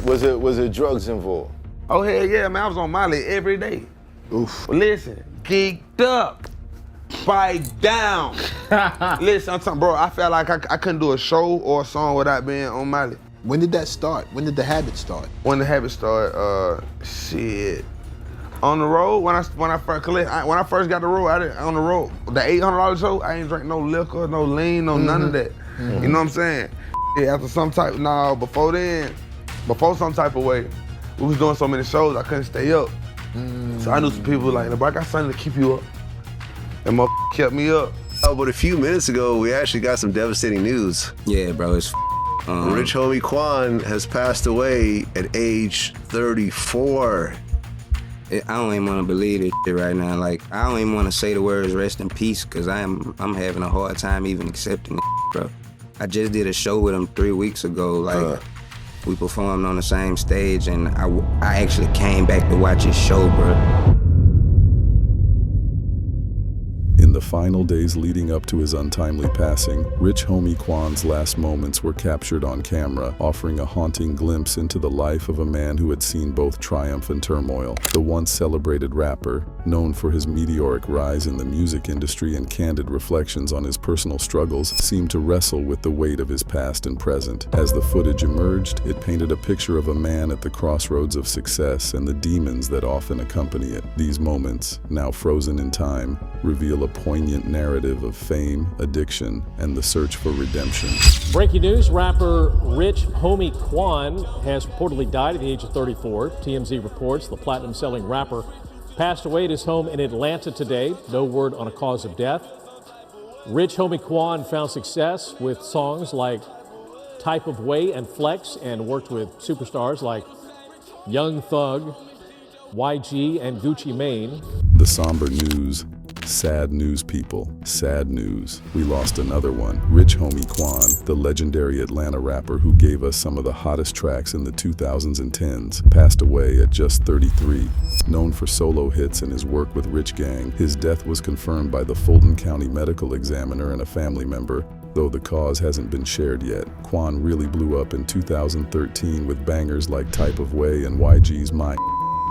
Was it drugs involved? Oh, hell yeah, man, I was on Molly every day. Oof. Listen, geeked up, bite down. Listen, I'm talking, bro, I felt like I couldn't do a show or a song without being on Molly. When did that start? When did the habit start? When the habit started, shit. On the road, when I first got the road, on the road, the $800 show, I ain't drink no liquor, no lean, no none of that. You know what I'm saying? Yeah, after some type, before then, before some type of way, we was doing so many shows, I couldn't stay up. So I knew some people like, bro, I got something to keep you up. And motherfucker kept me up. Oh, but a few minutes ago, we actually got some devastating news. Yeah, bro, it's Rich Homie Quan has passed away at age 34. I don't even want to believe this shit right now. Like, I don't even want to say the words rest in peace, because I'm having a hard time even accepting it, bro. I just did a show with him 3 weeks ago. Like, we performed on the same stage, and I actually came back to watch his show, bro. In the final days leading up to his untimely passing, Rich Homie Quan's last moments were captured on camera, offering a haunting glimpse into the life of a man who had seen both triumph and turmoil. The once celebrated rapper, known for his meteoric rise in the music industry and candid reflections on his personal struggles, seemed to wrestle with the weight of his past and present. As the footage emerged, it painted a picture of a man at the crossroads of success and the demons that often accompany it. These moments, now frozen in time, reveal a poignant narrative of fame, addiction, and the search for redemption. Breaking news, rapper Rich Homie Quan has reportedly died at the age of 34. TMZ reports the platinum-selling rapper passed away at his home in Atlanta today. No word on a cause of death. Rich Homie Quan found success with songs like Type of Way and Flex, and worked with superstars like Young Thug, YG, and Gucci Mane. The somber news. Sad news, people. Sad news. We lost another one. Rich Homie Quan, the legendary Atlanta rapper who gave us some of the hottest tracks in the 2000s and 10s, passed away at just 33. Known for solo hits and his work with Rich Gang, his death was confirmed by the Fulton County medical examiner and a family member. Though the cause hasn't been shared yet, Quan really blew up in 2013 with bangers like Type of Way and YG's My.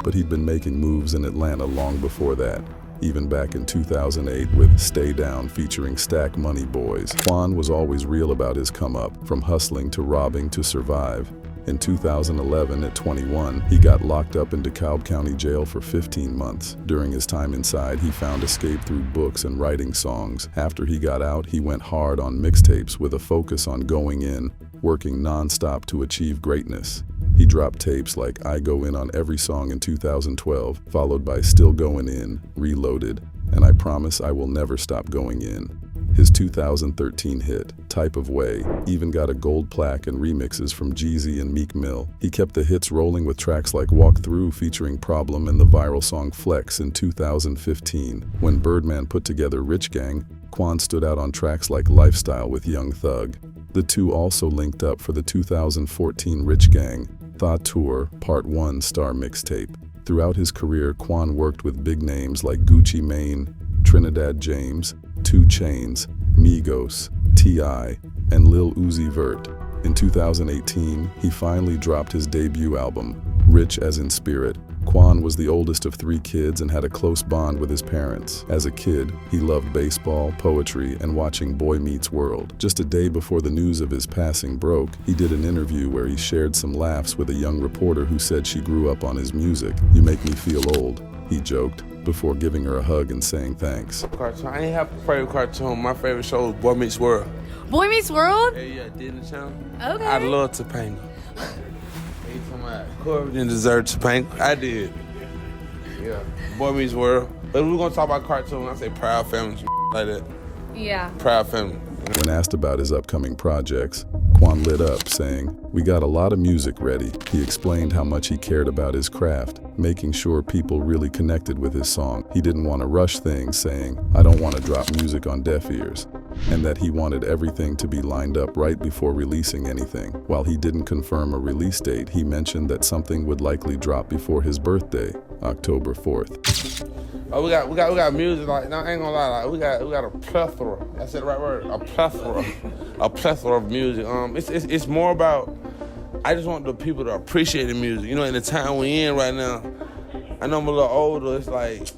But he'd been making moves in Atlanta long before that. Even back in 2008 with Stay Down featuring Stack Money Boys. Quan was always real about his come up, from hustling to robbing to survive. In 2011, at 21, he got locked up in DeKalb County Jail for 15 months. During his time inside, he found escape through books and writing songs. After he got out, he went hard on mixtapes with a focus on going in, working non-stop to achieve greatness. He dropped tapes like I Go In on Every Song in 2012, followed by Still Going In, Reloaded, and I Promise I Will Never Stop Going In. His 2013 hit, Type of Way, even got a gold plaque and remixes from Jeezy and Meek Mill. He kept the hits rolling with tracks like Walk Through featuring Problem and the viral song Flex in 2015. When Birdman put together Rich Gang, Quan stood out on tracks like Lifestyle with Young Thug. The two also linked up for the 2014 Rich Gang Thaw Tour Part 1 Star mixtape. Throughout his career, Quan worked with big names like Gucci Mane, Trinidad James, 2 Chainz, Migos, T.I., and Lil Uzi Vert. In 2018, he finally dropped his debut album, Rich as in Spirit. Quan was the oldest of 3 kids and had a close bond with his parents. As a kid, he loved baseball, poetry, and watching Boy Meets World. Just a day before the news of his passing broke, he did an interview where he shared some laughs with a young reporter who said she grew up on his music. "You make me feel old," he joked, before giving her a hug and saying thanks. Cartoon. I ain't have a favorite cartoon. My favorite show was Boy Meets World. Boy Meets World? Yeah, Disney Channel. Okay. I love Topanga. Anytime Corey didn't deserve Topanga. I did. Yeah. Boy Meets World. But we're gonna talk about cartoon. I say Proud Family, like that. Yeah. Proud Family. When asked about his upcoming projects, Quan lit up, saying, "We got a lot of music ready." He explained how much he cared about his craft, making sure people really connected with his song. He didn't want to rush things, saying, "I don't want to drop music on deaf ears," and that he wanted everything to be lined up right before releasing anything. While he didn't confirm a release date, he mentioned that something would likely drop before his birthday, October 4th. Oh, we got music, like, no, I ain't gonna lie, like, we got a plethora. That's the right word, a plethora of music. It's more about I just want the people to appreciate the music. You know, in the time we in right now, I know I'm a little older, it's like,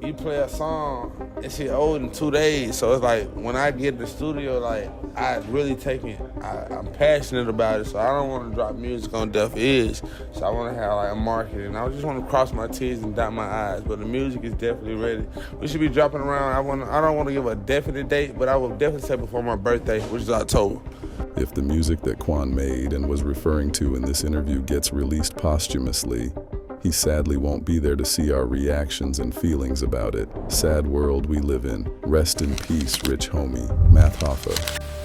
you play a song, and shit old in 2 days. So it's like, when I get in the studio, like, I really take it, I'm passionate about it, so I don't want to drop music on deaf ears. So I want to have like a market, and I just want to cross my T's and dot my I's, but the music is definitely ready. We should be dropping around, I don't want to give a definite date, but I will definitely say before my birthday, which is October. If the music that Quan made and was referring to in this interview gets released posthumously, he sadly won't be there to see our reactions and feelings about it. Sad world we live in. Rest in peace, rich homie. Math Hoffa.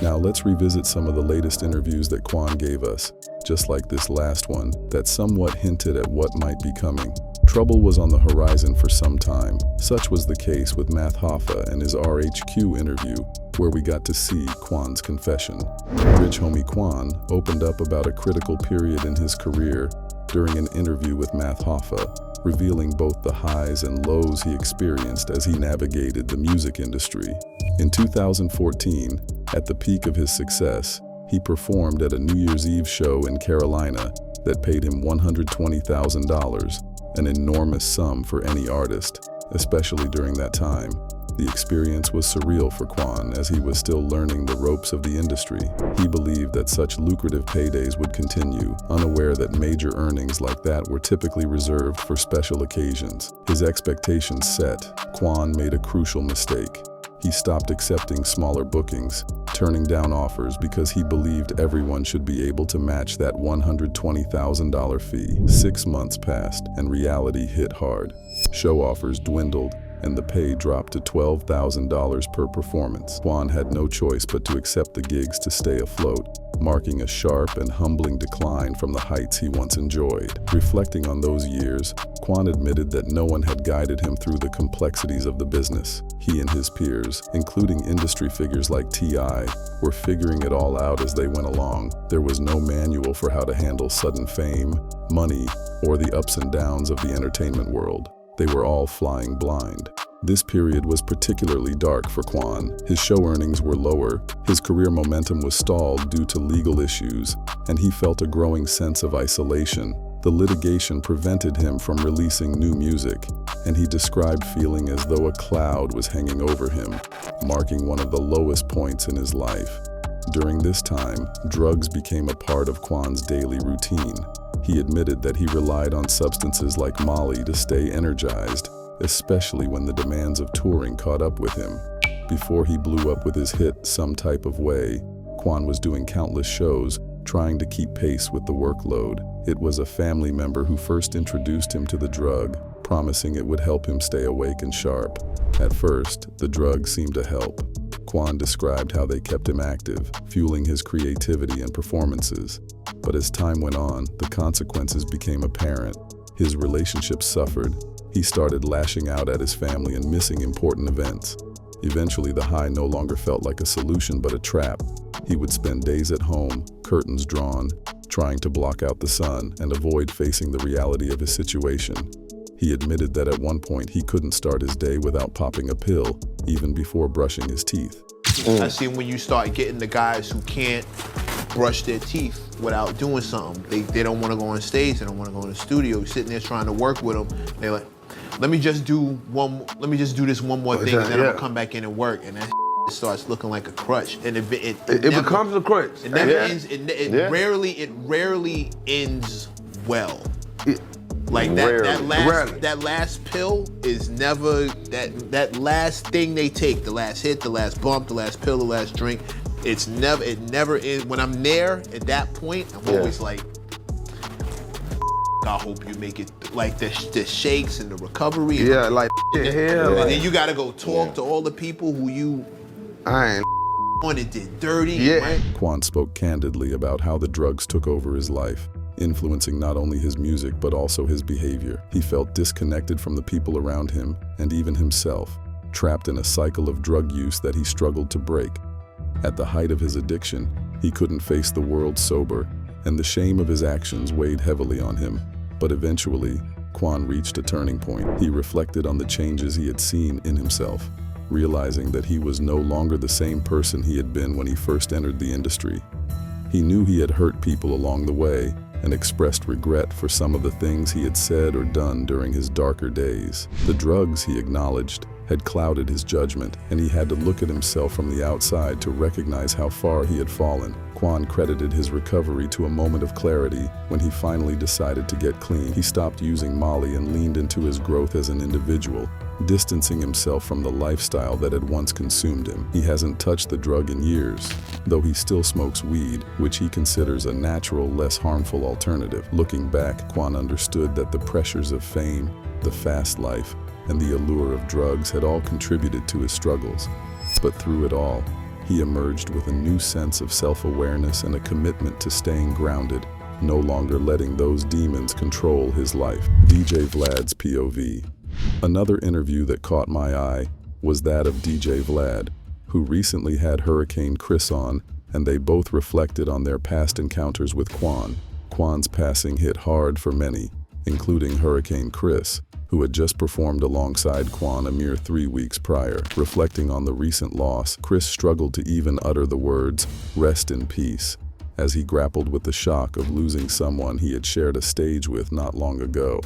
Now let's revisit some of the latest interviews that Quan gave us, just like this last one, that somewhat hinted at what might be coming. Trouble was on the horizon for some time. Such was the case with Math Hoffa and his RHQ interview, where we got to see Quan's confession. Rich homie Quan opened up about a critical period in his career during an interview with Math Hoffa, revealing both the highs and lows he experienced as he navigated the music industry. In 2014, at the peak of his success, he performed at a New Year's Eve show in Carolina that paid him $120,000, an enormous sum for any artist, especially during that time. The experience was surreal for Quan as he was still learning the ropes of the industry. He believed that such lucrative paydays would continue, unaware that major earnings like that were typically reserved for special occasions. His expectations set, Quan made a crucial mistake. He stopped accepting smaller bookings, turning down offers because he believed everyone should be able to match that $120,000 fee. 6 months passed, and reality hit hard. Show offers dwindled, and the pay dropped to $12,000 per performance. Quan had no choice but to accept the gigs to stay afloat, marking a sharp and humbling decline from the heights he once enjoyed. Reflecting on those years, Quan admitted that no one had guided him through the complexities of the business. He and his peers, including industry figures like T.I., were figuring it all out as they went along. There was no manual for how to handle sudden fame, money, or the ups and downs of the entertainment world. They were all flying blind. This period was particularly dark for Quan. His show earnings were lower, his career momentum was stalled due to legal issues, and he felt a growing sense of isolation. The litigation prevented him from releasing new music, and he described feeling as though a cloud was hanging over him, marking one of the lowest points in his life. During this time, drugs became a part of Quan's daily routine. He admitted that he relied on substances like Molly to stay energized, especially when the demands of touring caught up with him. Before he blew up with his hit Some Type of Way, Quan was doing countless shows, trying to keep pace with the workload. It was a family member who first introduced him to the drug, promising it would help him stay awake and sharp. At first, the drug seemed to help. Quan described how they kept him active, fueling his creativity and performances. But as time went on, the consequences became apparent. His relationships suffered. He started lashing out at his family and missing important events. Eventually, the high no longer felt like a solution but a trap. He would spend days at home, curtains drawn, trying to block out the sun and avoid facing the reality of his situation. He admitted that at one point he couldn't start his day without popping a pill, even before brushing his teeth. I see when you start getting the guys who can't brush their teeth without doing something. They don't want to go on stage, they don't want to go in the studio. You're sitting there trying to work with them. They're like, let me just do this one more thing, and then I'm gonna come back in and work. And that starts looking like a crutch, and it becomes a crutch. It never ends. It rarely ends well. Like that last pill is never that last thing they take, the last hit, the last bump, the last pill, the last drink. It never ends. When I'm there at that point, I'm always like, I hope you make it. Like the shakes and the recovery. And and then you gotta go talk to all the people who you and did dirty. Quan spoke candidly about how the drugs took over his life, influencing not only his music but also his behavior. He felt disconnected from the people around him and even himself, trapped in a cycle of drug use that he struggled to break. At the height of his addiction, he couldn't face the world sober, and the shame of his actions weighed heavily on him. But eventually, Quan reached a turning point. He reflected on the changes he had seen in himself, realizing that he was no longer the same person he had been when he first entered the industry. He knew he had hurt people along the way and expressed regret for some of the things he had said or done during his darker days. The drugs, he acknowledged, had clouded his judgment, and he had to look at himself from the outside to recognize how far he had fallen. Quan credited his recovery to a moment of clarity when he finally decided to get clean. He stopped using Molly and leaned into his growth as an individual, distancing himself from the lifestyle that had once consumed him. He hasn't touched the drug in years, though he still smokes weed, which he considers a natural, less harmful alternative. Looking back, Quan understood that the pressures of fame, the fast life, and the allure of drugs had all contributed to his struggles. But through it all, he emerged with a new sense of self-awareness and a commitment to staying grounded, no longer letting those demons control his life. DJ Vlad's POV. Another interview that caught my eye was that of DJ Vlad, who recently had Hurricane Chris on, and they both reflected on their past encounters with Quan. Quan's passing hit hard for many, including Hurricane Chris, who had just performed alongside Quan a mere 3 weeks prior. Reflecting on the recent loss, Chris struggled to even utter the words, "Rest in peace," as he grappled with the shock of losing someone he had shared a stage with not long ago.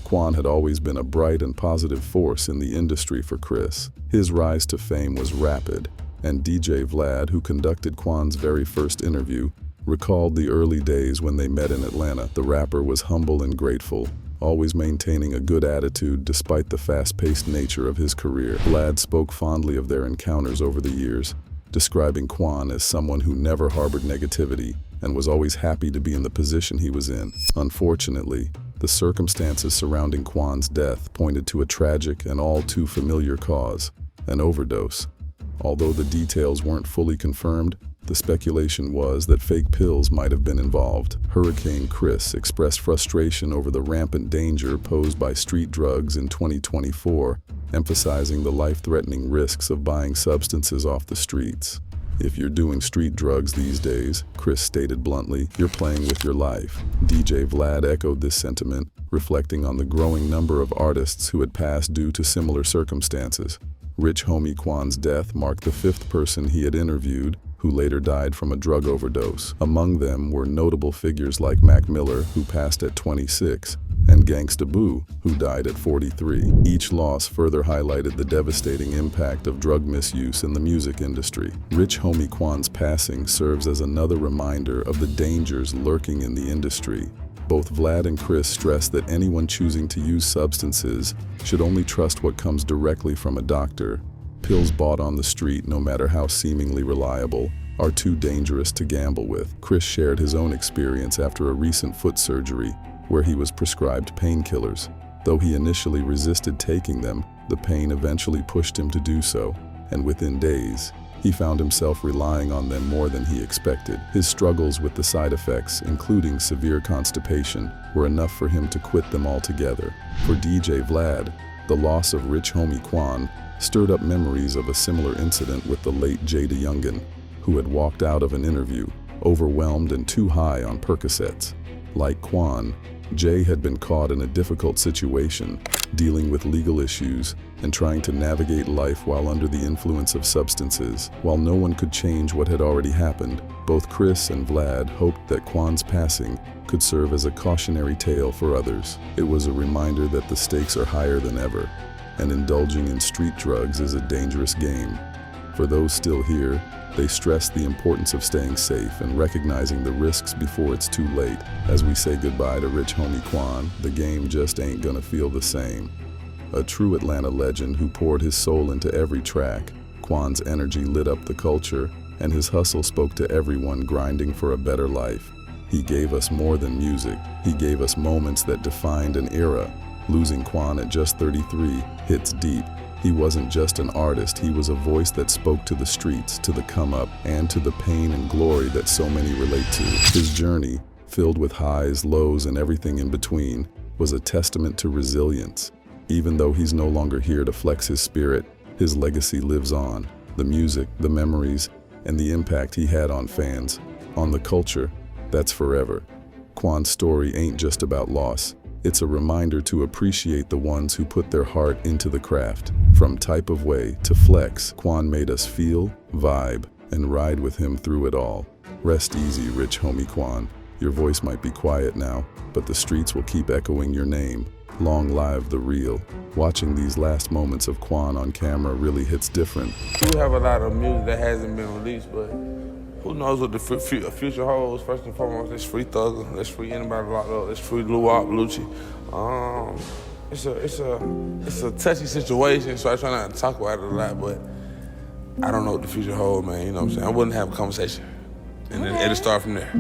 Quan had always been a bright and positive force in the industry for Chris. His rise to fame was rapid, and DJ Vlad, who conducted Quan's very first interview, recalled the early days when they met in Atlanta. The rapper was humble and grateful, always maintaining a good attitude despite the fast-paced nature of his career. Vlad spoke fondly of their encounters over the years, describing Quan as someone who never harbored negativity and was always happy to be in the position he was in. Unfortunately, the circumstances surrounding Quan's death pointed to a tragic and all too familiar cause, an overdose. Although the details weren't fully confirmed, the speculation was that fake pills might have been involved. Hurricane Chris expressed frustration over the rampant danger posed by street drugs in 2024, emphasizing the life-threatening risks of buying substances off the streets. "If you're doing street drugs these days," Chris stated bluntly, "you're playing with your life." DJ Vlad echoed this sentiment, reflecting on the growing number of artists who had passed due to similar circumstances. Rich Homie Quan's death marked the 5th person he had interviewed who later died from a drug overdose. Among them were notable figures like Mac Miller, who passed at 26, and Gangsta Boo, who died at 43. Each loss further highlighted the devastating impact of drug misuse in the music industry. Rich Homie Quan's passing serves as another reminder of the dangers lurking in the industry. Both Vlad and Chris stressed that anyone choosing to use substances should only trust what comes directly from a doctor. Pills bought on the street, no matter how seemingly reliable, are too dangerous to gamble with. Chris shared his own experience after a recent foot surgery, where he was prescribed painkillers. Though he initially resisted taking them, the pain eventually pushed him to do so, and within days, he found himself relying on them more than he expected. His struggles with the side effects, including severe constipation, were enough for him to quit them altogether. For DJ Vlad, the loss of Rich Homie Quan stirred up memories of a similar incident with the late Jada Youngin, who had walked out of an interview, overwhelmed and too high on Percocets. Like Quan, Jay had been caught in a difficult situation, dealing with legal issues and trying to navigate life while under the influence of substances. While no one could change what had already happened, both Chris and Vlad hoped that Quan's passing could serve as a cautionary tale for others. It was a reminder that the stakes are higher than ever, and indulging in street drugs is a dangerous game. For those still here, they stressed the importance of staying safe and recognizing the risks before it's too late. As we say goodbye to Rich Homie Quan, the game just ain't gonna feel the same. A true Atlanta legend who poured his soul into every track, Quan's energy lit up the culture, and his hustle spoke to everyone grinding for a better life. He gave us more than music. He gave us moments that defined an era. Losing Quan at just 33 hits deep. He wasn't just an artist, he was a voice that spoke to the streets, to the come-up, and to the pain and glory that so many relate to. His journey, filled with highs, lows, and everything in between, was a testament to resilience. Even though he's no longer here to flex his spirit, his legacy lives on. The music, the memories, and the impact he had on fans, on the culture, that's forever. Quan's story ain't just about loss. It's a reminder to appreciate the ones who put their heart into the craft. From Type of Way to Flex, Quan made us feel, vibe, and ride with him through it all. Rest easy, Rich Homie Quan. Your voice might be quiet now, but the streets will keep echoing your name. Long live the real. Watching these last moments of Quan on camera really hits different. We have a lot of music that hasn't been released, but who knows what the future holds. First and foremost, let's free Thugger, let's free anybody locked up, let's free Luwak, Lucci. It's a touchy situation, so I try not to talk about it a lot, but I don't know what the future holds, man, you know what I'm saying? I wouldn't have a conversation, and then it'll start from there.